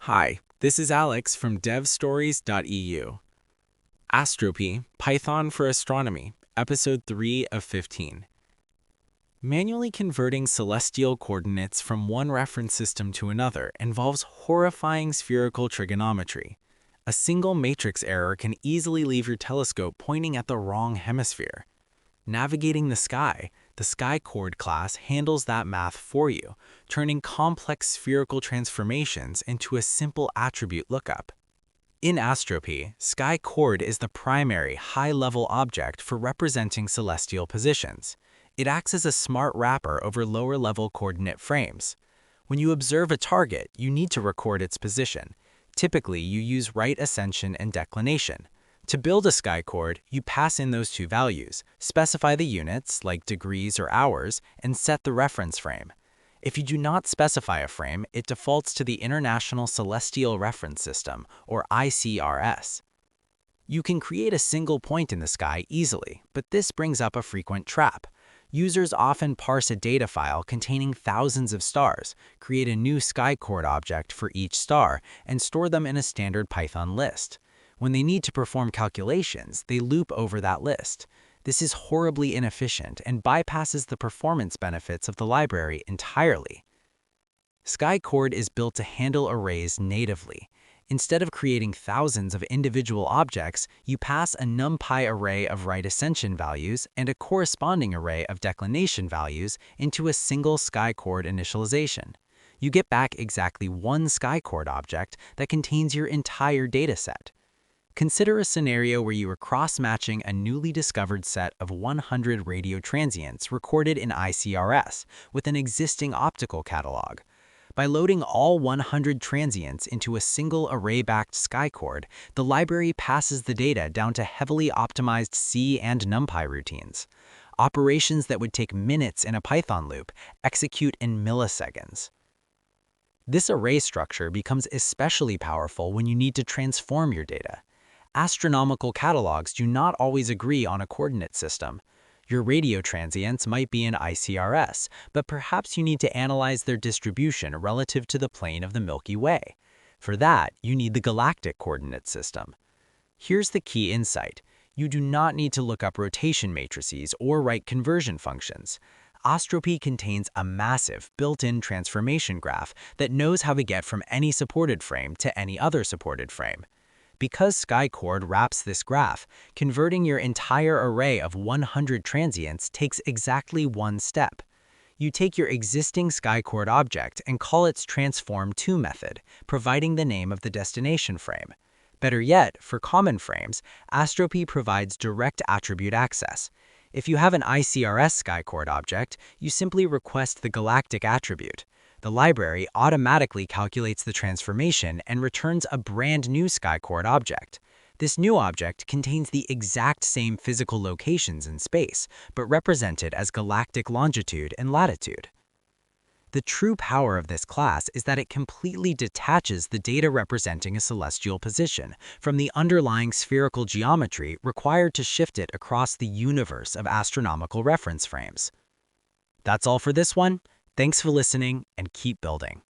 Hi, this is Alex from devstories.eu. Astropy, Python for Astronomy, Episode 3 of 15. Manually converting celestial coordinates from one reference system to another involves horrifying spherical trigonometry. A single matrix error can easily leave your telescope pointing at the wrong hemisphere. Navigating the SkyCoord class handles that math for you, turning complex spherical transformations into a simple attribute lookup. In Astropy, SkyCoord is the primary high-level object for representing celestial positions. It acts as a smart wrapper over lower-level coordinate frames. When you observe a target, you need to record its position. Typically, you use Right Ascension and Declination. To build a SkyCoord, you pass in those two values, specify the units, like degrees or hours, and set the reference frame. If you do not specify a frame, it defaults to the International Celestial Reference System, or ICRS. You can create a single point in the sky easily, but this brings up a frequent trap. Users often parse a data file containing thousands of stars, create a new SkyCoord object for each star, and store them in a standard Python list. When they need to perform calculations, they loop over that list. This is horribly inefficient and bypasses the performance benefits of the library entirely. SkyCoord is built to handle arrays natively. Instead of creating thousands of individual objects, you pass a NumPy array of right ascension values and a corresponding array of declination values into a single SkyCoord initialization. You get back exactly one SkyCoord object that contains your entire dataset. Consider a scenario where you are cross-matching a newly discovered set of 100 radio transients recorded in ICRS with an existing optical catalog. By loading all 100 transients into a single array-backed SkyCoord, the library passes the data down to heavily optimized C and NumPy routines. Operations that would take minutes in a Python loop execute in milliseconds. This array structure becomes especially powerful when you need to transform your data. Astronomical catalogs do not always agree on a coordinate system. Your radio transients might be in ICRS, but perhaps you need to analyze their distribution relative to the plane of the Milky Way. For that, you need the Galactic coordinate system. Here's the key insight. You do not need to look up rotation matrices or write conversion functions. Astropy contains a massive built-in transformation graph that knows how to get from any supported frame to any other supported frame. Because SkyCoord wraps this graph, converting your entire array of 100 transients takes exactly one step. You take your existing SkyCoord object and call its transform_to method, providing the name of the destination frame. Better yet, for common frames, Astropy provides direct attribute access. If you have an ICRS SkyCoord object, you simply request the Galactic attribute. The library automatically calculates the transformation and returns a brand new SkyCoord object. This new object contains the exact same physical locations in space, but represented as galactic longitude and latitude. The true power of this class is that it completely detaches the data representing a celestial position from the underlying spherical geometry required to shift it across the universe of astronomical reference frames. That's all for this one. Thanks for listening and keep building.